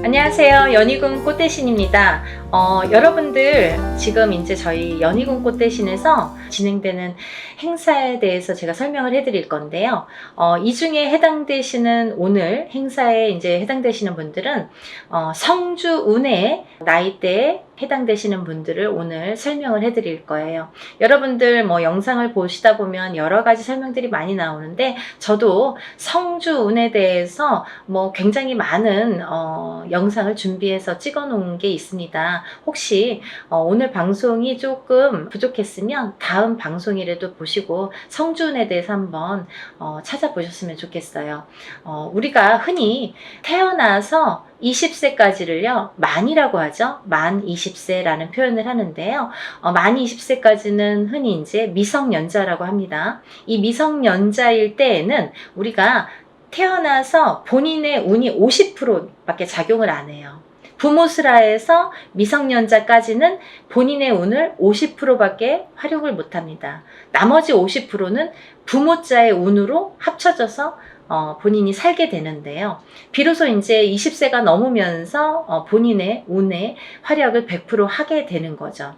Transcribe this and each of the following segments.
안녕하세요. 연희군 꽃대신입니다. 여러분들 지금 이제 저희 연희군 꽃대신에서 진행되는 행사에 대해서 제가 설명을 해드릴 건데요. 이 중에 해당되시는 오늘 행사에 이제 해당되시는 분들은 성주 운해 나이대에 해당되시는 분들을 오늘 설명을 해드릴 거예요. 여러분들 뭐 영상을 보시다 보면 여러 가지 설명들이 많이 나오는데 저도 성주 운에 대해서 뭐 굉장히 많은 영상을 준비해서 찍어 놓은 게 있습니다. 혹시 오늘 방송이 조금 부족했으면 다음 방송이라도 보시고 성주운에 대해서 한번 찾아보셨으면 좋겠어요. 우리가 흔히 태어나서 20세까지를요, 만이라고 하죠. 만 20세라는 표현을 하는데요. 만 20세까지는 흔히 이제 미성년자라고 합니다. 이 미성년자일 때에는 우리가 태어나서 본인의 운이 50%밖에 작용을 안 해요. 부모스라에서 미성년자까지는 본인의 운을 50%밖에 활용을 못 합니다. 나머지 50%는 부모자의 운으로 합쳐져서 본인이 살게 되는데요. 비로소 이제 20세가 넘으면서 본인의 운의 활약을 100% 하게 되는 거죠.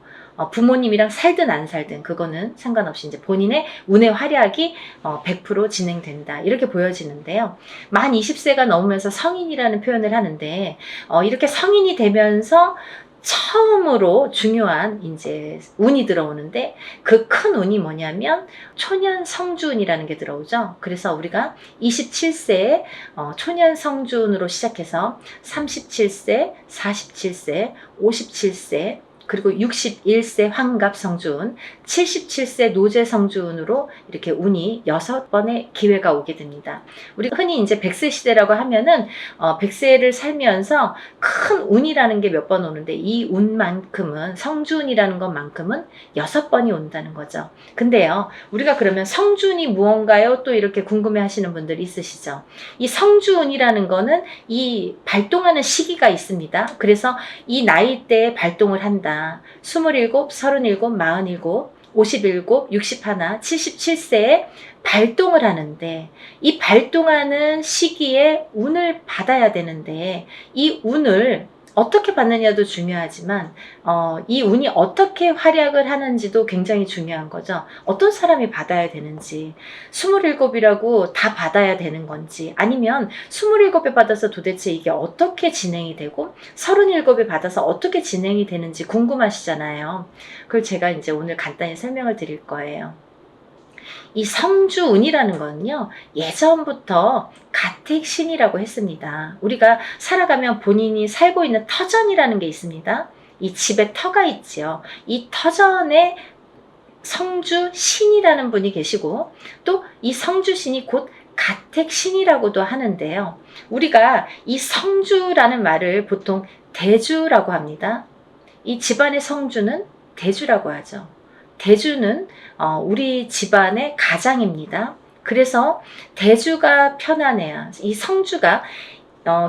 부모님이랑 살든 안 살든 그거는 상관없이 이제 본인의 운의 활약이 100% 진행된다. 이렇게 보여지는데요. 만 20세가 넘으면서 성인이라는 표현을 하는데 이렇게 성인이 되면서 처음으로 중요한 이제 운이 들어오는데 그 큰 운이 뭐냐면 초년 성주운이라는 게 들어오죠. 그래서 우리가 27세에 초년 성주운으로 시작해서 37세, 47세, 57세 그리고 61세 환갑 성주운, 77세 노제 성주운으로 이렇게 운이 6번의 기회가 오게 됩니다. 우리가 흔히 이제 100세 시대라고 하면은 100세를 살면서 큰 운이라는 게 몇 번 오는데 이 운만큼은 성주운이라는 것만큼은 6번이 온다는 거죠. 근데요, 우리가 그러면 성주운이 무언가요? 또 이렇게 궁금해 하시는 분들 있으시죠? 이 성주운이라는 거는 이 발동하는 시기가 있습니다. 그래서 이 나이대에 발동을 한다. 27, 37, 47, 57, 61, 77세에 발동을 하는데 이 발동하는 시기에 운을 받아야 되는데 이 운을 어떻게 받느냐도 중요하지만 이 운이 어떻게 활약을 하는지도 굉장히 중요한 거죠. 어떤 사람이 받아야 되는지 27이라고 다 받아야 되는 건지 아니면 27에 받아서 도대체 이게 어떻게 진행이 되고 37에 받아서 어떻게 진행이 되는지 궁금하시잖아요. 그걸 제가 이제 오늘 간단히 설명을 드릴 거예요. 이 성주운이라는 거는요, 예전부터 가택신이라고 했습니다. 우리가 살아가면 본인이 살고 있는 터전이라는 게 있습니다. 이 집에 터가 있지요. 이 터전에 성주신이라는 분이 계시고 또 이 성주신이 곧 가택신이라고도 하는데요. 우리가 이 성주라는 말을 보통 대주라고 합니다. 이 집안의 성주는 대주라고 하죠. 대주는 우리 집안의 가장입니다. 그래서 대주가 편안해야 이 성주가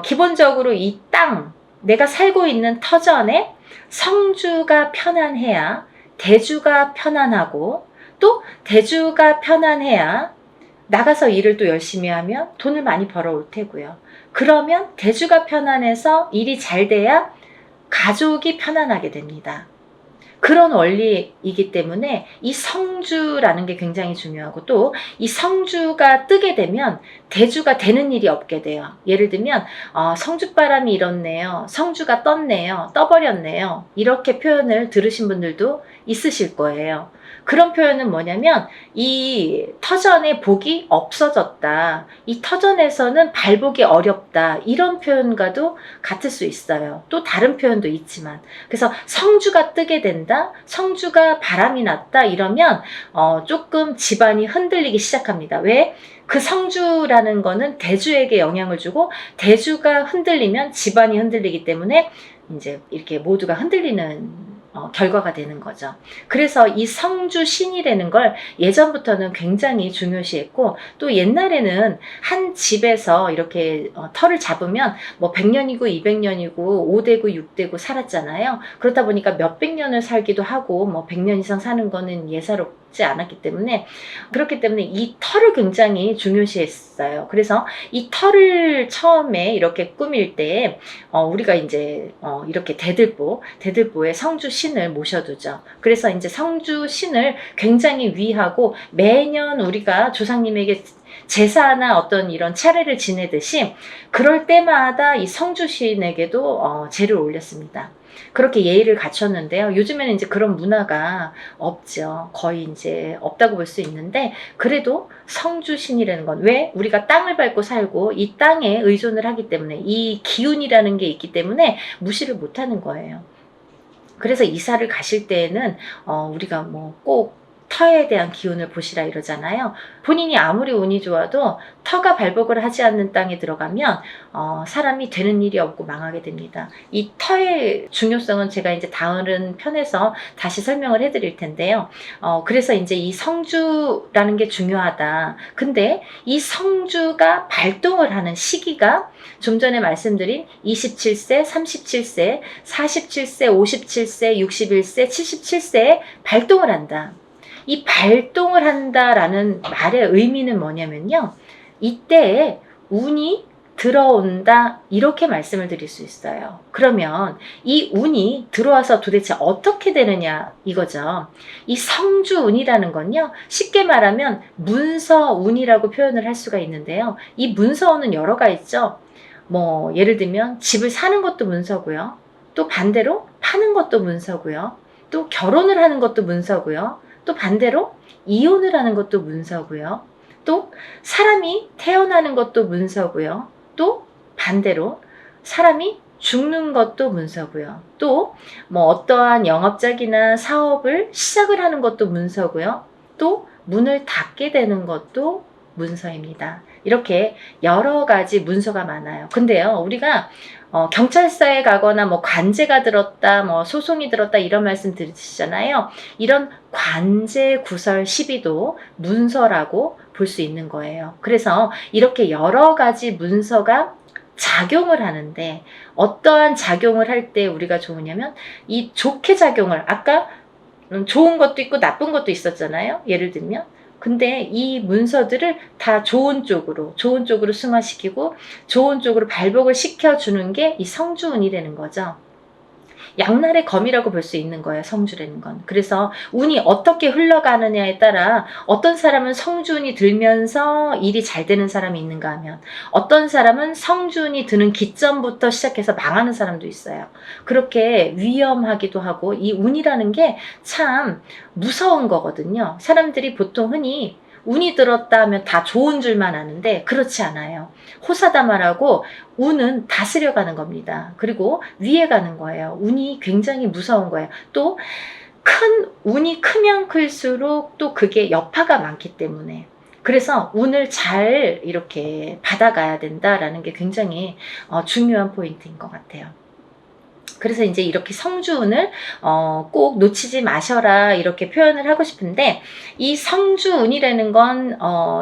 기본적으로 이 땅, 내가 살고 있는 터전에 성주가 편안해야 대주가 편안하고 또 대주가 편안해야 나가서 일을 또 열심히 하면 돈을 많이 벌어올 테고요. 그러면 대주가 편안해서 일이 잘 돼야 가족이 편안하게 됩니다. 그런 원리이기 때문에 이 성주라는 게 굉장히 중요하고 또 이 성주가 뜨게 되면 대주가 되는 일이 없게 돼요. 예를 들면 성주바람이 일었네요. 성주가 떴네요. 떠버렸네요. 이렇게 표현을 들으신 분들도 있으실 거예요. 그런 표현은 뭐냐면 이 터전에 복이 없어졌다. 이 터전에서는 발복이 어렵다. 이런 표현과도 같을 수 있어요. 또 다른 표현도 있지만 그래서 성주가 뜨게 된다. 성주가 바람이 났다. 이러면 조금 집안이 흔들리기 시작합니다. 왜? 그 성주라는 거는 대주에게 영향을 주고 대주가 흔들리면 집안이 흔들리기 때문에 이제 이렇게 모두가 흔들리는 결과가 되는 거죠. 그래서 이 성주신이라는 걸 예전부터는 굉장히 중요시했고 또 옛날에는 한 집에서 이렇게 터를 잡으면 뭐 100년이고 200년이고 5대고 6대고 살았잖아요. 그렇다 보니까 몇백 년을 살기도 하고 뭐 100년 이상 사는 거는 예사롭지 해보지 않았기 때문에, 그렇기 때문에 이 털을 굉장히 중요시했어요. 그래서 이 털을 처음에 이렇게 꾸밀 때 우리가 이제 이렇게 대들보에 성주 신을 모셔두죠. 그래서 이제 성주 신을 굉장히 위하고 매년 우리가 조상님에게 제사나 어떤 이런 차례를 지내듯이 그럴 때마다 이 성주신에게도 제를 올렸습니다. 그렇게 예의를 갖췄는데요. 요즘에는 이제 그런 문화가 없죠. 거의 이제 없다고 볼 수 있는데, 그래도 성주신이라는 건, 왜? 우리가 땅을 밟고 살고 이 땅에 의존을 하기 때문에, 이 기운이라는 게 있기 때문에 무시를 못 하는 거예요. 그래서 이사를 가실 때에는 우리가 뭐 꼭 터에 대한 기운을 보시라 이러잖아요. 본인이 아무리 운이 좋아도 터가 발복을 하지 않는 땅에 들어가면 사람이 되는 일이 없고 망하게 됩니다. 이 터의 중요성은 제가 이제 다른 편에서 다시 설명을 해드릴 텐데요. 그래서 이제 이 성주라는 게 중요하다. 근데 이 성주가 발동을 하는 시기가 좀 전에 말씀드린 27세, 37세, 47세, 57세, 61세, 77세에 발동을 한다. 이 발동을 한다라는 말의 의미는 뭐냐면요. 이때에 운이 들어온다, 이렇게 말씀을 드릴 수 있어요. 그러면 이 운이 들어와서 도대체 어떻게 되느냐 이거죠. 이 성주운이라는 건요, 쉽게 말하면 문서운이라고 표현을 할 수가 있는데요. 이 문서운은 여러가 있죠. 뭐 예를 들면 집을 사는 것도 문서고요. 또 반대로 파는 것도 문서고요. 또 결혼을 하는 것도 문서고요. 또 반대로 이혼을 하는 것도 문서고요. 또 사람이 태어나는 것도 문서고요. 또 반대로 사람이 죽는 것도 문서고요. 또 뭐 어떠한 영업작이나 사업을 시작을 하는 것도 문서고요. 또 문을 닫게 되는 것도 문서입니다. 이렇게 여러 가지 문서가 많아요. 근데요, 우리가 경찰서에 가거나 뭐 관제가 들었다, 뭐 소송이 들었다 이런 말씀 들으시잖아요. 이런 관제 구설 시비도 문서라고 볼 수 있는 거예요. 그래서 이렇게 여러 가지 문서가 작용을 하는데, 어떠한 작용을 할 때 우리가 좋으냐면, 이 좋게 작용을, 아까 좋은 것도 있고 나쁜 것도 있었잖아요. 예를 들면, 근데 이 문서들을 다 좋은 쪽으로 승화시키고 좋은 쪽으로 발복을 시켜주는 게 이 성주운이라는 거죠. 양날의 검이라고 볼 수 있는 거예요, 성주라는 건. 그래서 운이 어떻게 흘러가느냐에 따라 어떤 사람은 성주운이 들면서 일이 잘 되는 사람이 있는가 하면, 어떤 사람은 성주운이 드는 기점부터 시작해서 망하는 사람도 있어요. 그렇게 위험하기도 하고, 이 운이라는 게 참 무서운 거거든요. 사람들이 보통 흔히 운이 들었다 하면 다 좋은 줄만 아는데 그렇지 않아요. 호사다마라고 운은 다스려가는 겁니다. 그리고 위에 가는 거예요. 운이 굉장히 무서운 거예요. 또 운이 크면 클수록 또 그게 여파가 많기 때문에, 그래서 운을 잘 이렇게 받아가야 된다라는 게 굉장히 중요한 포인트인 것 같아요. 그래서 이제 이렇게 성주운을 꼭 놓치지 마셔라 이렇게 표현을 하고 싶은데, 이 성주운이라는 건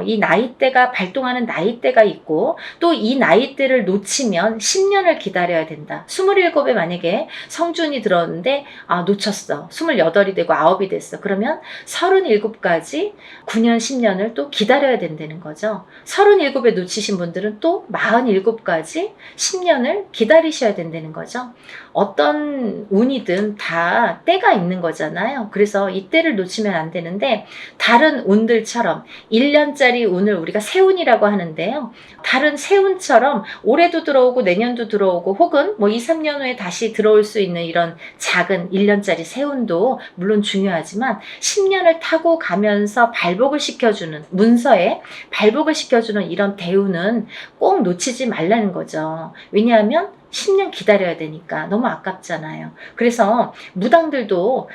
이 나이대가 발동하는 나이대가 있고, 또 이 나이대를 놓치면 10년을 기다려야 된다. 27에 만약에 성주운이 들었는데 놓쳤어. 28이 되고 9이 됐어. 그러면 37까지 9년 10년을 또 기다려야 된다는 거죠. 37에 놓치신 분들은 또 47까지 10년을 기다리셔야 된다는 거죠. 어떤 운이든 다 때가 있는 거잖아요. 그래서 이 때를 놓치면 안 되는데, 다른 운들처럼 1년짜리 운을 우리가 세운이라고 하는데요. 다른 세운처럼 올해도 들어오고 내년도 들어오고 혹은 뭐 2, 3년 후에 다시 들어올 수 있는 이런 작은 1년짜리 세운도 물론 중요하지만, 10년을 타고 가면서 발복을 시켜주는, 문서에 발복을 시켜주는 이런 대운은 꼭 놓치지 말라는 거죠. 왜냐하면 10년 기다려야 되니까 너무 아깝잖아요. 그래서 무당들도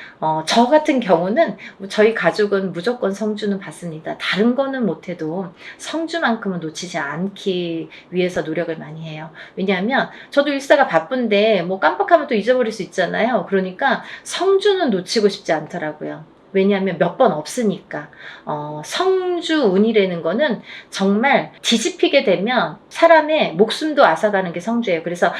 저 같은 경우는, 저희 가족은 무조건 성주는 받습니다. 다른 거는 못해도 성주만큼은 놓치지 않기 위해서 노력을 많이 해요. 왜냐하면 저도 일사가 바쁜데 뭐 깜빡하면 또 잊어버릴 수 있잖아요. 그러니까 성주는 놓치고 싶지 않더라고요. 왜냐하면 몇 번 없으니까. 성주운이라는 거는 정말 뒤집히게 되면 사람의 목숨도 앗아가는 게 성주예요. 그래서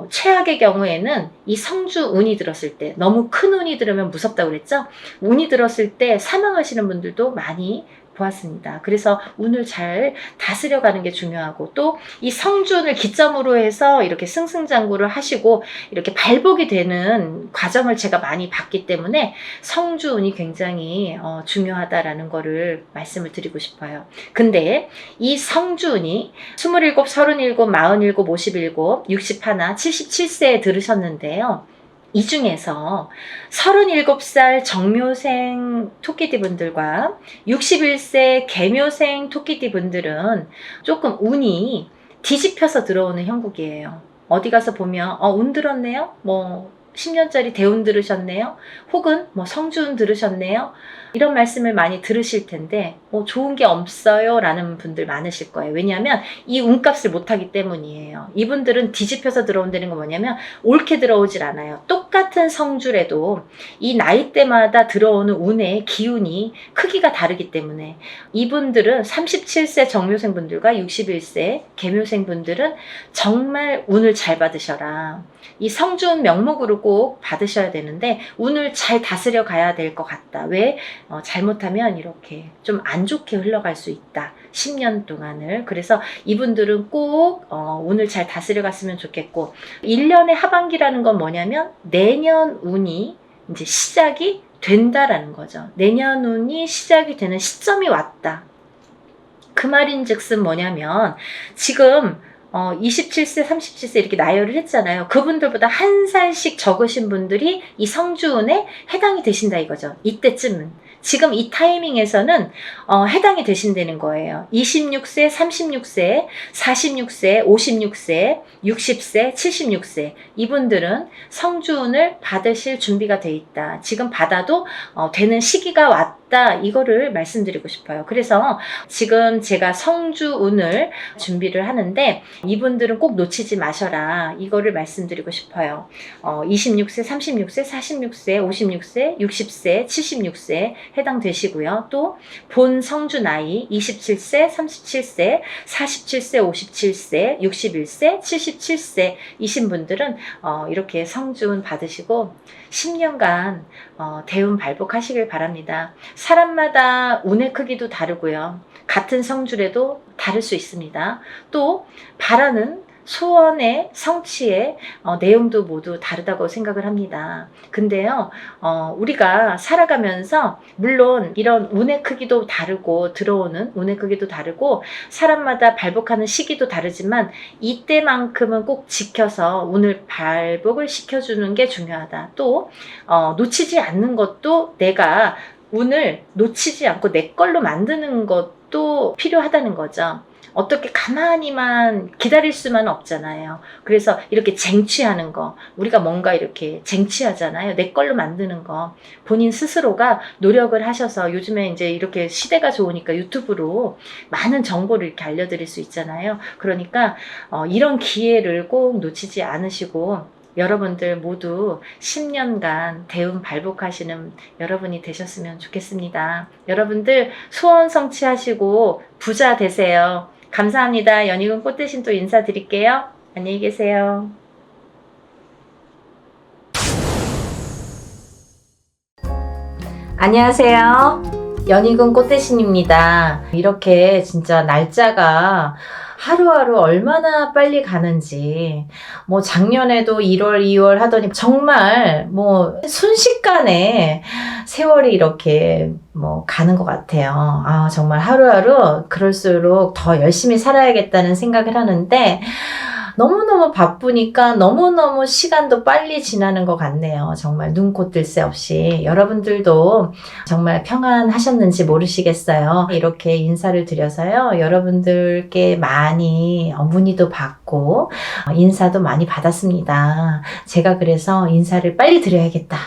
최악의 경우에는 이 성주운이 들었을 때, 너무 큰 운이 들으면 무섭다고 그랬죠? 운이 들었을 때 사망하시는 분들도 많이 보았습니다. 그래서 운을 잘 다스려가는 게 중요하고, 또 이 성주운을 기점으로 해서 이렇게 승승장구를 하시고 이렇게 발복이 되는 과정을 제가 많이 봤기 때문에 성주운이 굉장히 중요하다라는 거를 말씀을 드리고 싶어요. 근데 이 성주운이 27, 37, 47, 57, 61, 77세에 들으셨는데요. 이 중에서 37살 정묘생 토끼띠 분들과 61세 개묘생 토끼띠 분들은 조금 운이 뒤집혀서 들어오는 형국이에요. 어디 가서 보면 운 들었네요? 뭐 10년짜리 대운 들으셨네요? 혹은 뭐 성주운 들으셨네요? 이런 말씀을 많이 들으실 텐데 좋은 게 없어요 라는 분들 많으실 거예요. 왜냐하면 이 운값을 못하기 때문이에요. 이분들은 뒤집혀서 들어온다는 건 뭐냐면 옳게 들어오질 않아요. 똑같은 성주래도 이 나이대마다 들어오는 운의 기운이 크기가 다르기 때문에 이분들은 37세 정묘생 분들과 61세 개묘생 분들은 정말 운을 잘 받으셔라. 이 성주운 명목으로 꼭 받으셔야 되는데 운을 잘 다스려 가야 될 것 같다. 왜? 잘못하면 이렇게 좀 안 좋게 흘러갈 수 있다. 10년 동안을. 그래서 이분들은 꼭 운을 잘 다스려 갔으면 좋겠고, 1년의 하반기라는 건 뭐냐면 내년 운이 이제 시작이 된다라는 거죠. 내년 운이 시작이 되는 시점이 왔다. 그 말인즉슨 뭐냐면 지금 27세, 37세 이렇게 나열을 했잖아요. 그분들보다 한 살씩 적으신 분들이 이 성주운에 해당이 되신다 이거죠. 이때쯤은. 지금 이 타이밍에서는 해당이 되신다는 거예요. 26세, 36세, 46세, 56세, 60세, 76세 이분들은 성주운을 받으실 준비가 돼 있다. 지금 받아도 되는 시기가 왔다. 이거를 말씀드리고 싶어요. 그래서 지금 제가 성주운을 준비를 하는데 이분들은 꼭 놓치지 마셔라. 이거를 말씀드리고 싶어요. 26세, 36세, 46세, 56세, 60세, 76세 해당되시고요. 또 본 성주 나이 27세, 37세, 47세, 57세, 61세, 77세 이신 분들은 이렇게 성주운 받으시고 10년간 대운 발복하시길 바랍니다. 사람마다 운의 크기도 다르고요. 같은 성주래도 다를 수 있습니다. 또 바라는 소원의 성취의 내용도 모두 다르다고 생각을 합니다. 근데요, 우리가 살아가면서 물론 이런 운의 크기도 다르고 들어오는 운의 크기도 다르고 사람마다 발복하는 시기도 다르지만 이때만큼은 꼭 지켜서 운을 발복을 시켜주는 게 중요하다. 또 놓치지 않는 것도 내가 운을 놓치지 않고 내 걸로 만드는 것도 필요하다는 거죠. 어떻게 가만히만 기다릴 수만 없잖아요. 그래서 이렇게 쟁취하는 거, 우리가 뭔가 이렇게 쟁취하잖아요. 내 걸로 만드는 거. 본인 스스로가 노력을 하셔서 요즘에 이제 이렇게 시대가 좋으니까 유튜브로 많은 정보를 이렇게 알려드릴 수 있잖아요. 그러니까 이런 기회를 꼭 놓치지 않으시고 여러분들 모두 10년간 대운 발복하시는 여러분이 되셨으면 좋겠습니다. 여러분들 소원 성취하시고 부자 되세요. 감사합니다. 연희군 꽃대신 또 인사드릴게요. 안녕히 계세요. 안녕하세요. 연희군 꽃대신입니다. 이렇게 진짜 날짜가 하루하루 얼마나 빨리 가는지, 뭐 작년에도 1월, 2월 하더니 정말 뭐 순식간에 세월이 이렇게 뭐 가는 것 같아요. 정말 하루하루 그럴수록 더 열심히 살아야겠다는 생각을 하는데 너무너무 바쁘니까 너무너무 시간도 빨리 지나는 것 같네요. 정말 눈코 뜰 새 없이. 여러분들도 정말 평안하셨는지 모르시겠어요. 이렇게 인사를 드려서요. 여러분들께 많이 문의도 받고 인사도 많이 받았습니다. 제가 그래서 인사를 빨리 드려야겠다.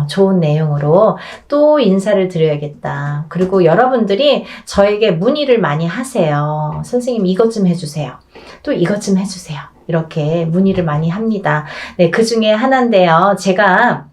좋은 내용으로 또 인사를 드려야겠다. 그리고 여러분들이 저에게 문의를 많이 하세요. 선생님 이것 좀 해주세요. 또 이것 좀 해주세요. 이렇게 문의를 많이 합니다. 네, 그 중에 하나인데요. 제가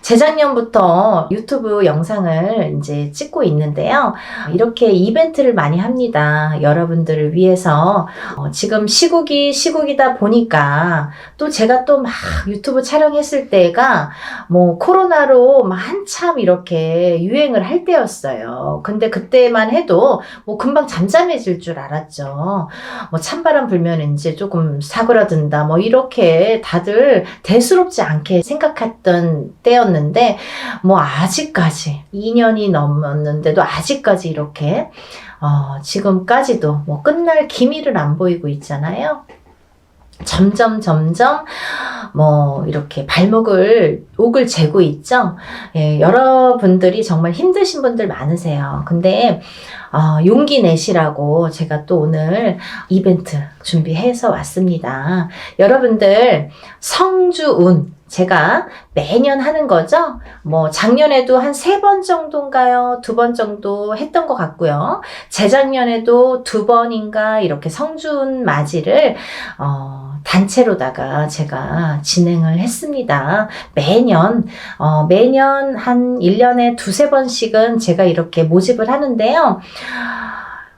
재작년부터 유튜브 영상을 이제 찍고 있는데요. 이렇게 이벤트를 많이 합니다. 여러분들을 위해서. 지금 시국이다 보니까 또 제가 또 막 유튜브 촬영했을 때가 뭐 코로나로 막 한참 이렇게 유행을 할 때였어요. 근데 그때만 해도 뭐 금방 잠잠해질 줄 알았죠. 뭐 찬바람 불면 이제 조금 사그라든다 뭐 이렇게 다들 대수롭지 않게 생각했던 때였는데 뭐 아직까지 2년이 넘었는데도 아직까지 이렇게 지금까지도 뭐 끝날 기미를 안 보이고 있잖아요. 점점 뭐 이렇게 옥을 재고 있죠. 예, 여러분들이 정말 힘드신 분들 많으세요. 근데 용기 내시라고 제가 또 오늘 이벤트 준비해서 왔습니다. 여러분들 성주운 제가 매년 하는 거죠. 뭐 작년에도 한 3번 정도인가요? 2번 정도 했던 것 같고요. 재작년에도 2번인가 이렇게 성주운 맞이를 단체로다가 제가 진행을 했습니다. 매년 한 1년에 2-3번씩은 제가 이렇게 모집을 하는데요.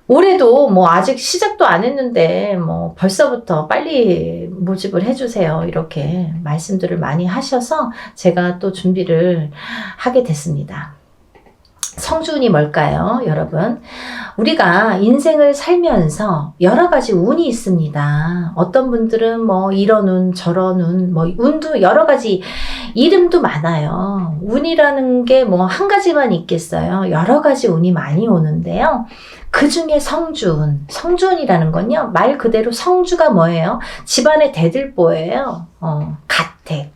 올해도 뭐 아직 시작도 안 했는데 뭐 벌써부터 빨리 모집을 해주세요. 이렇게 말씀들을 많이 하셔서 제가 또 준비를 하게 됐습니다. 성주운이 뭘까요, 여러분? 우리가 인생을 살면서 여러 가지 운이 있습니다. 어떤 분들은 뭐 이런 운, 저런 운, 뭐 운도 여러 가지 이름도 많아요. 운이라는 게 뭐 한 가지만 있겠어요. 여러 가지 운이 많이 오는데요. 그 중에 성주운이라는 건요, 말 그대로 성주가 뭐예요? 집안의 대들보예요. 가택.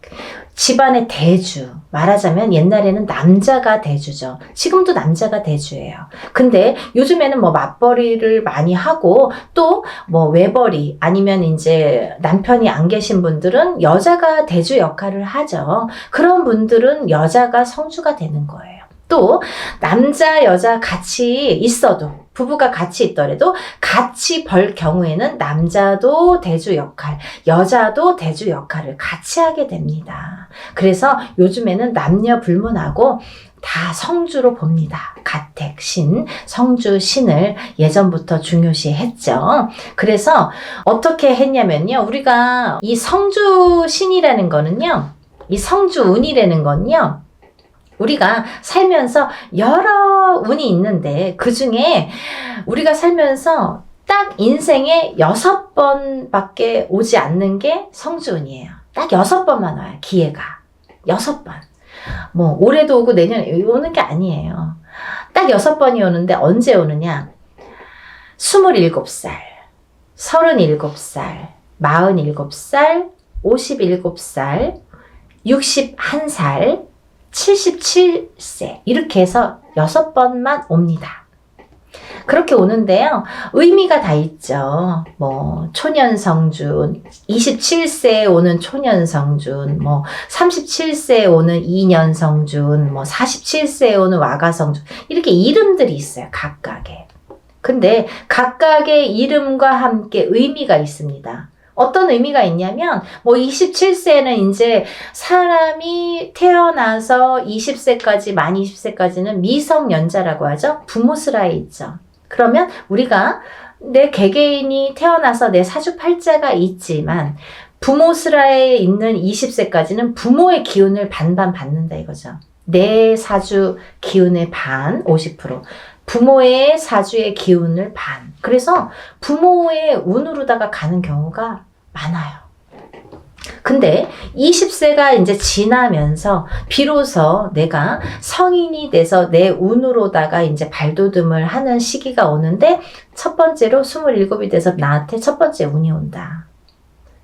집안의 대주. 말하자면 옛날에는 남자가 대주죠. 지금도 남자가 대주예요. 근데 요즘에는 뭐 맞벌이를 많이 하고 또 뭐 외벌이 아니면 이제 남편이 안 계신 분들은 여자가 대주 역할을 하죠. 그런 분들은 여자가 성주가 되는 거예요. 또 남자 여자 같이 있어도 부부가 같이 있더라도 같이 벌 경우에는 남자도 대주 역할, 여자도 대주 역할을 같이 하게 됩니다. 그래서 요즘에는 남녀 불문하고 다 성주로 봅니다. 가택, 신, 성주, 신을 예전부터 중요시 했죠. 그래서 어떻게 했냐면요. 우리가 이 성주 신이라는 거는요. 이 성주 운이라는 건요. 우리가 살면서 여러 운이 있는데 그 중에 우리가 살면서 딱 인생에 6번밖에 오지 않는 게 성주운이에요. 딱 6번만 와요. 기회가. 6번. 뭐 올해도 오고 내년에 오는 게 아니에요. 딱 6번이 오는데 언제 오느냐? 27살, 37살, 47살, 57살, 61살, 77세 이렇게 해서 6번만 옵니다. 그렇게 오는데요. 의미가 다 있죠. 뭐 초년성준, 27세에 오는 초년성준, 뭐 37세에 오는 이년성준, 뭐 47세에 오는 와가성준 이렇게 이름들이 있어요. 각각의. 근데 각각의 이름과 함께 의미가 있습니다. 어떤 의미가 있냐면 뭐 27세는 이제 사람이 태어나서 20세까지 만 20세까지는 미성년자라고 하죠. 부모스라에 있죠. 그러면 우리가 내 개개인이 태어나서 내 사주팔자가 있지만 부모스라에 있는 20세까지는 부모의 기운을 반반 받는다 이거죠. 내 사주 기운의 반 50%. 부모의 사주의 기운을 반. 그래서 부모의 운으로다가 가는 경우가 많아요. 근데 20세가 이제 지나면서 비로소 내가 성인이 돼서 내 운으로다가 이제 발돋움을 하는 시기가 오는데 첫 번째로 27이 돼서 나한테 첫 번째 운이 온다.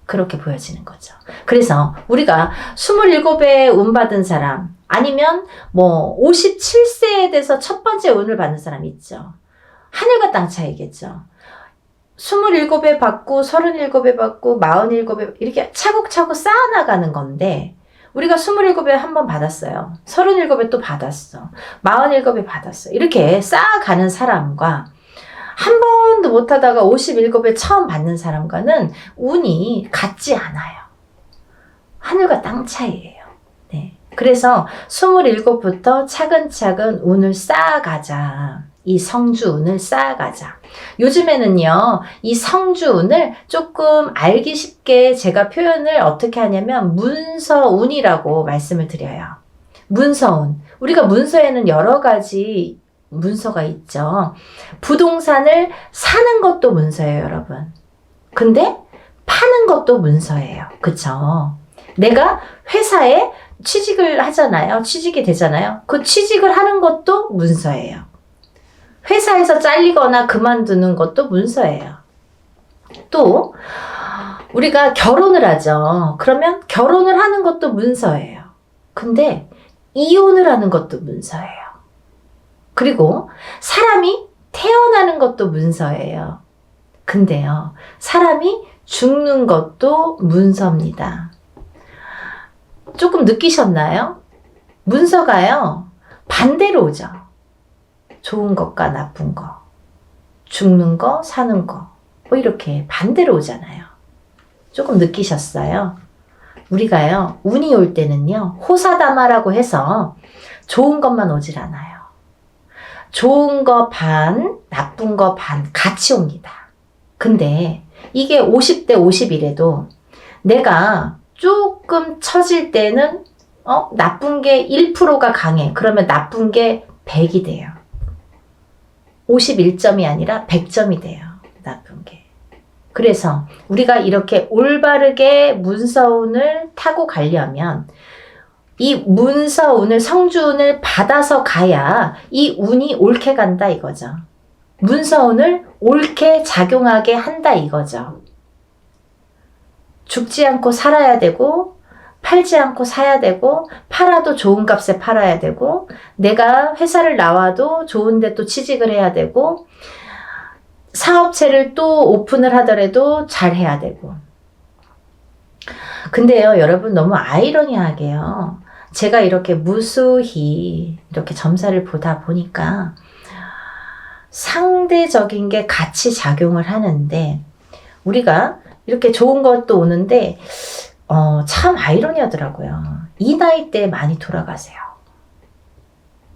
그렇게 보여지는 거죠. 그래서 우리가 27에 운 받은 사람 아니면 뭐 57세에 돼서 첫 번째 운을 받는 사람 있죠. 하늘과 땅 차이겠죠. 27에 받고 37에 받고 47에 이렇게 차곡차곡 쌓아나가는 건데 우리가 27에 한 번 받았어요. 37에 또 받았어. 47에 받았어. 이렇게 쌓아가는 사람과 한 번도 못하다가 57에 처음 받는 사람과는 운이 같지 않아요. 하늘과 땅 차이예요. 네. 그래서 27부터 차근차근 운을 쌓아가자. 이 성주운을 쌓아가자. 요즘에는요, 이 성주운을 조금 알기 쉽게 제가 표현을 어떻게 하냐면 문서운이라고 말씀을 드려요. 문서운. 우리가 문서에는 여러 가지 문서가 있죠. 부동산을 사는 것도 문서예요, 여러분. 근데 파는 것도 문서예요. 그쵸? 내가 회사에 취직을 하잖아요. 취직이 되잖아요. 그 취직을 하는 것도 문서예요. 회사에서 잘리거나 그만두는 것도 문서예요. 또 우리가 결혼을 하죠. 그러면 결혼을 하는 것도 문서예요. 근데 이혼을 하는 것도 문서예요. 그리고 사람이 태어나는 것도 문서예요. 근데요, 사람이 죽는 것도 문서입니다. 조금 느끼셨나요? 문서가요, 반대로 오죠. 좋은 것과 나쁜 거, 죽는 거, 사는 거, 뭐 이렇게 반대로 오잖아요. 조금 느끼셨어요? 우리가요, 운이 올 때는요, 호사다마라고 해서 좋은 것만 오질 않아요. 좋은 거 반, 나쁜 거 반 같이 옵니다. 근데 이게 50대 50이래도 내가 조금 처질 때는 나쁜 게 1%가 강해. 그러면 나쁜 게 100이 돼요. 51점이 아니라 100점이 돼요. 나쁜 게. 그래서 우리가 이렇게 올바르게 문서운을 타고 가려면 이 문서운을, 성주운을 받아서 가야 이 운이 옳게 간다 이거죠. 문서운을 옳게 작용하게 한다 이거죠. 죽지 않고 살아야 되고, 팔지 않고 사야 되고, 팔아도 좋은 값에 팔아야 되고, 내가 회사를 나와도 좋은 데 또 취직을 해야 되고, 사업체를 또 오픈을 하더라도 잘 해야 되고. 근데요, 여러분 너무 아이러니하게요. 제가 이렇게 무수히 이렇게 점사를 보다 보니까 상대적인 게 같이 작용을 하는데, 우리가 이렇게 좋은 것도 오는데 참 아이러니하더라고요. 이 나이 때 많이 돌아가세요.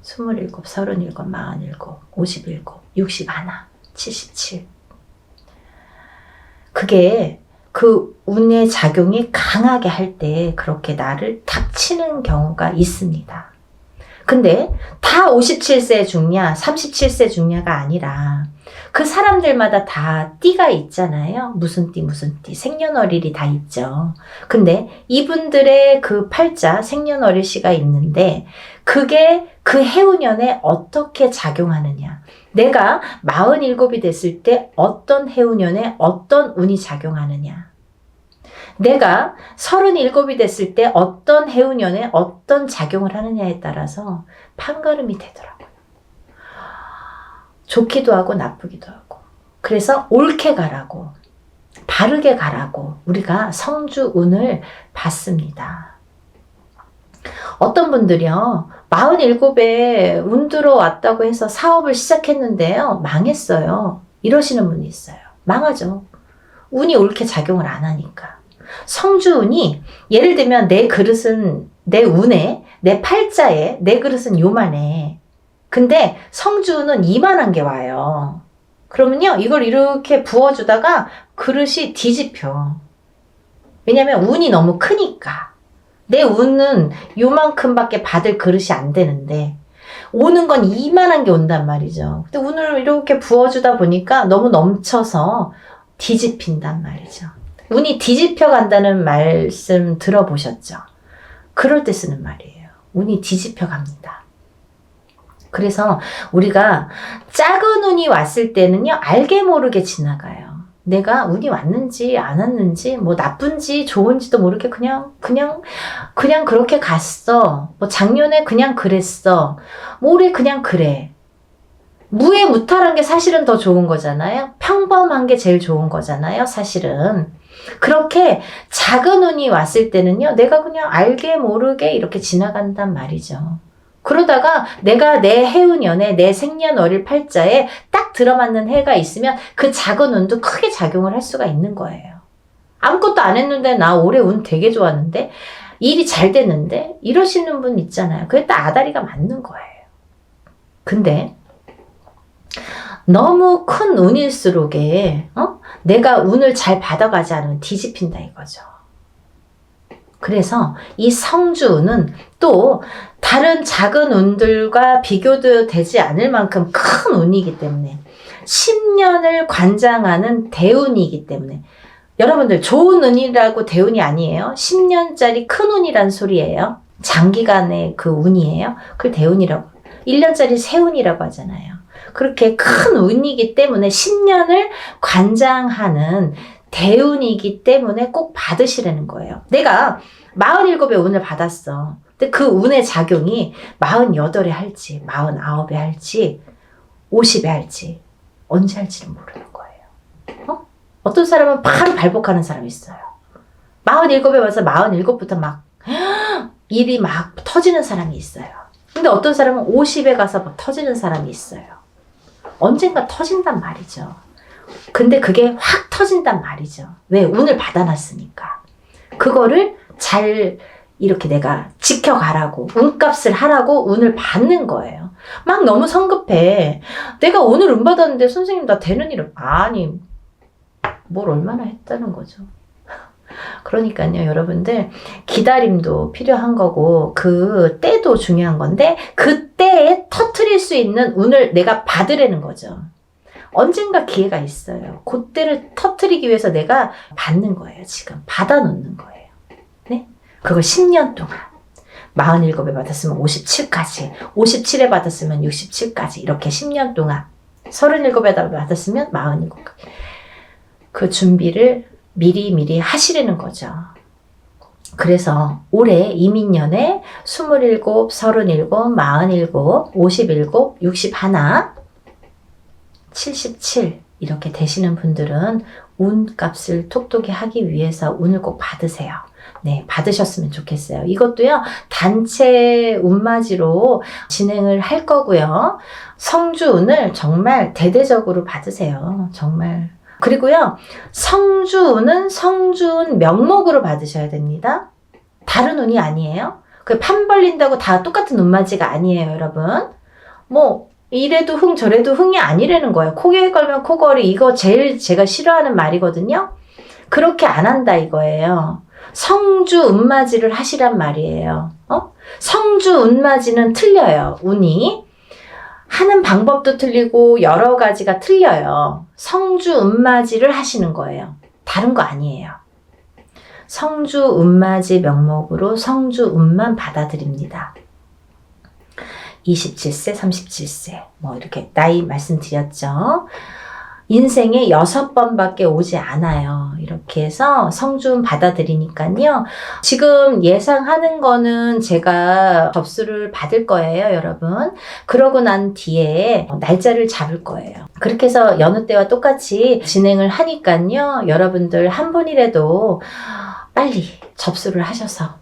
27, 37, 47, 57, 61, 77. 그게 그 운의 작용이 강하게 할 때 그렇게 나를 탁 치는 경우가 있습니다. 근데 다 57세 죽냐, 37세 죽냐가 아니라 그 사람들마다 다 띠가 있잖아요. 무슨 띠, 무슨 띠, 생년월일이 다 있죠. 근데 이분들의 그 팔자, 생년월일시가 있는데 그게 그 해운년에 어떻게 작용하느냐. 내가 47이 됐을 때 어떤 해운년에 어떤 운이 작용하느냐. 내가 37이 됐을 때 어떤 해운년에 어떤 작용을 하느냐에 따라서 판가름이 되더라고요. 좋기도 하고 나쁘기도 하고. 그래서 옳게 가라고, 바르게 가라고 우리가 성주운을 받습니다. 어떤 분들이요, 47에 운 들어왔다고 해서 사업을 시작했는데요, 망했어요. 이러시는 분이 있어요. 망하죠. 운이 옳게 작용을 안 하니까. 성주운이, 예를 들면 내 그릇은, 내 운에, 내 팔자에 내 그릇은 요만해. 근데 성주운은 이만한 게 와요. 그러면요, 이걸 이렇게 부어주다가 그릇이 뒤집혀. 왜냐면 운이 너무 크니까. 내 운은 요만큼밖에 받을 그릇이 안 되는데 오는 건 이만한 게 온단 말이죠. 근데 운을 이렇게 부어주다 보니까 너무 넘쳐서 뒤집힌단 말이죠. 운이 뒤집혀 간다는 말씀 들어보셨죠? 그럴 때 쓰는 말이에요. 운이 뒤집혀 갑니다. 그래서 우리가 작은 운이 왔을 때는요, 알게 모르게 지나가요. 내가 운이 왔는지 안 왔는지, 뭐 나쁜지 좋은지도 모르게 그냥 그렇게 갔어. 뭐 작년에 그냥 그랬어. 뭐 올해 그냥 그래. 무해무탈한 게 사실은 더 좋은 거잖아요. 평범한 게 제일 좋은 거잖아요, 사실은. 그렇게 작은 운이 왔을 때는요, 내가 그냥 알게 모르게 이렇게 지나간단 말이죠. 그러다가 내가 내 해운년에 내 생년월일 팔자에 딱 들어맞는 해가 있으면 그 작은 운도 크게 작용을 할 수가 있는 거예요. 아무것도 안 했는데 나 올해 운 되게 좋았는데 일이 잘 됐는데 이러시는 분 있잖아요. 그게 딱 아다리가 맞는 거예요. 근데 너무 큰 운일수록에 내가 운을 잘 받아가지 않으면 뒤집힌다 이거죠. 그래서 이 성주운은 또 다른 작은 운들과 비교도 되지 않을 만큼 큰 운이기 때문에 10년을 관장하는 대운이기 때문에 여러분들 좋은 운이라고 대운이 아니에요. 10년짜리 큰 운이란 소리예요. 장기간의 그 운이에요. 그걸 대운이라고 1년짜리 새 운이라고 하잖아요. 그렇게 큰 운이기 때문에 10년을 관장하는 대운이기 때문에 꼭 받으시라는 거예요. 내가 47의 운을 받았어. 근데 그 운의 작용이 48에 할지 49에 할지 50에 할지 언제 할지는 모르는 거예요. 어떤 사람은 바로 발복하는 사람이 있어요. 47에 와서 47부터 막 일이 막 터지는 사람이 있어요. 근데 어떤 사람은 50에 가서 막 터지는 사람이 있어요. 언젠가 터진단 말이죠. 근데 그게 확 터진단 말이죠. 왜? 운을 받아놨으니까. 그거를 잘 이렇게 내가 지켜가라고, 운값을 하라고 운을 받는 거예요. 막 너무 성급해. 내가 오늘 운 받았는데 선생님 나 되는 일은 아니 뭘 얼마나 했다는 거죠. 그러니까요, 여러분들 기다림도 필요한 거고 그 때도 중요한 건데 그 때에 터트릴 수 있는 운을 내가 받으라는 거죠. 언젠가 기회가 있어요. 그때를 터트리기 위해서 내가 받는 거예요. 지금 받아놓는 거예요. 네? 그걸 10년 동안 47에 받았으면 57까지 57에 받았으면 67까지 이렇게 10년 동안 37에 받았으면 47까지 그 준비를 미리 하시라는 거죠. 그래서 올해 이민년에 27, 37, 47, 57, 61, 77 이렇게 되시는 분들은 운값을 톡톡히 하기 위해서 운을 꼭 받으세요. 네, 받으셨으면 좋겠어요. 이것도요, 단체 운맞이로 진행을 할 거고요. 성주운을 정말 대대적으로 받으세요. 정말. 그리고요, 성주운은 성주운 명목으로 받으셔야 됩니다. 다른 운이 아니에요. 그 판 벌린다고 다 똑같은 운맞이가 아니에요, 여러분. 뭐, 이래도 흥, 저래도 흥이 아니라는 거예요. 코에 걸면 코걸이, 이거 제일 제가 싫어하는 말이거든요. 그렇게 안 한다 이거예요. 성주 운맞이를 하시란 말이에요. 성주 운맞이는 틀려요, 운이. 하는 방법도 틀리고 여러 가지가 틀려요. 성주 운맞이를 하시는 거예요. 다른 거 아니에요. 성주 운맞이 명목으로 성주 운만 받아들입니다. 27세, 37세 뭐 이렇게 나이 말씀드렸죠. 인생에 6번밖에 오지 않아요. 이렇게 해서 성주운 받아들이니까요. 지금 예상하는 거는 제가 접수를 받을 거예요, 여러분. 그러고 난 뒤에 날짜를 잡을 거예요. 그렇게 해서 여느 때와 똑같이 진행을 하니까요. 여러분들 한 분이라도 빨리 접수를 하셔서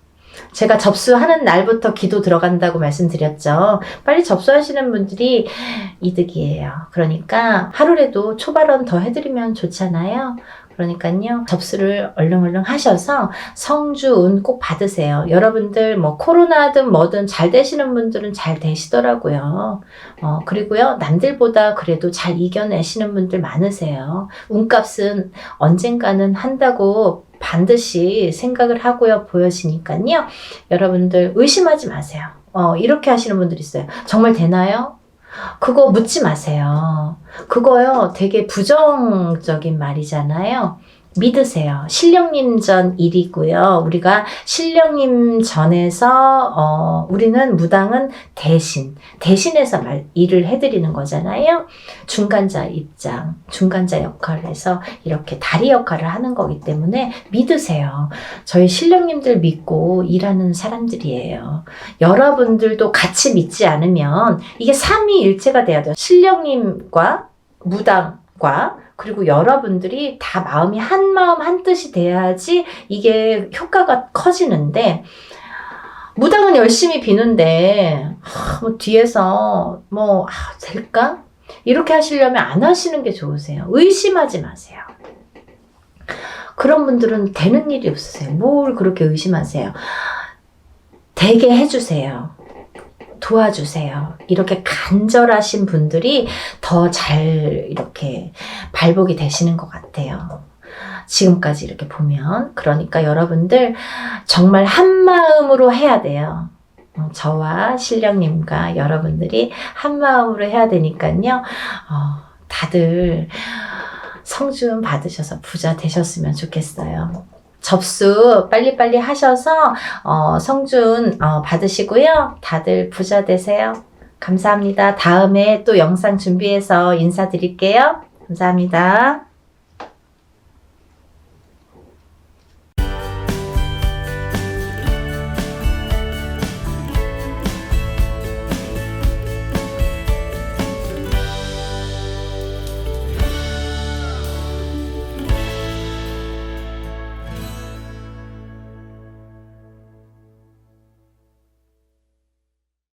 제가 접수하는 날부터 기도 들어간다고 말씀드렸죠. 빨리 접수하시는 분들이 이득이에요. 그러니까 하루라도 초발언 더 해드리면 좋잖아요. 그러니까요, 접수를 얼른 하셔서 성주운 꼭 받으세요. 여러분들 뭐 코로나든 뭐든 잘 되시는 분들은 잘 되시더라고요. 그리고요, 남들보다 그래도 잘 이겨내시는 분들 많으세요. 운값은 언젠가는 한다고 반드시 생각을 하고요, 보여지니까요. 여러분들 의심하지 마세요. 이렇게 하시는 분들 있어요. 정말 되나요? 그거 묻지 마세요. 그거요, 되게 부정적인 말이잖아요. 믿으세요. 신령님 전 일이고요. 우리가 신령님 전에서 우리는 무당은 대신해서 일을 해드리는 거잖아요. 중간자 입장, 중간자 역할을 해서 이렇게 다리 역할을 하는 거기 때문에 믿으세요. 저희 신령님들 믿고 일하는 사람들이에요. 여러분들도 같이 믿지 않으면 이게 삼위일체가 돼야 돼요. 신령님과 무당과 그리고 여러분들이 다 마음이 한 마음 한 뜻이 돼야지 이게 효과가 커지는데, 무당은 열심히 비는데 뭐 뒤에서 될까? 이렇게 하시려면 안 하시는 게 좋으세요. 의심하지 마세요. 그런 분들은 되는 일이 없으세요. 뭘 그렇게 의심하세요. 되게 해주세요. 도와주세요. 이렇게 간절하신 분들이 더 잘 이렇게 발복이 되시는 것 같아요. 지금까지 이렇게 보면. 그러니까 여러분들 정말 한마음으로 해야 돼요. 저와 신령님과 여러분들이 한마음으로 해야 되니까요. 다들 성준 받으셔서 부자 되셨으면 좋겠어요. 접수 빨리빨리 하셔서 성준 받으시고요. 다들 부자 되세요. 감사합니다. 다음에 또 영상 준비해서 인사드릴게요. 감사합니다.